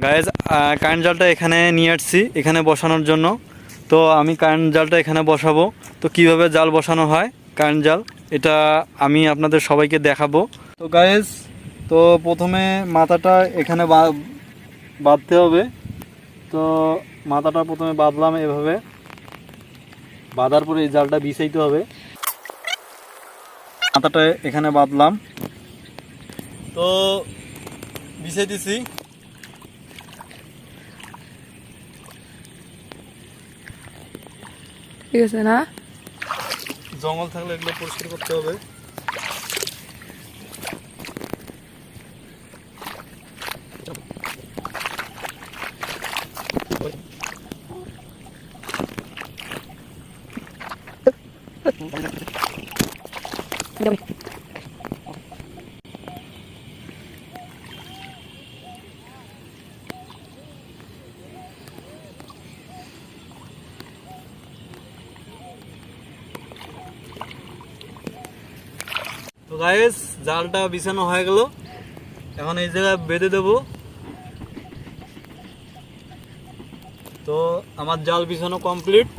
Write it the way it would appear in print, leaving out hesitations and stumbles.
Guys current জালটা এখানে নিয়ে আসছি এখানে বসানোর জন্য। তো আমি কারেন্ট জালটা এখানে বসাবো। তো কিভাবে জাল বসানো হয় কারেন্ট জাল, এটা আমি আপনাদের সবাইকে দেখাবো। তো গাইজ, তো প্রথমে মাথাটা এখানে বাঁধতে হবে। তো মাথাটা প্রথমে বাঁধলাম এভাবে, বাঁধার পরে এই জালটা বিছাইতে হবে। মাথাটা এখানে বাঁধলাম, তো বিছাইতেছি। ঠিক আছে না? জঙ্গল থাকলে এগুলো পরিষ্কার করতে হবে। তো গাইস, জালটা বিছানো হয়ে গেল, এখন এই জায়গায় বেঁধে দেব। তো আমার জাল বিছানো কমপ্লিট।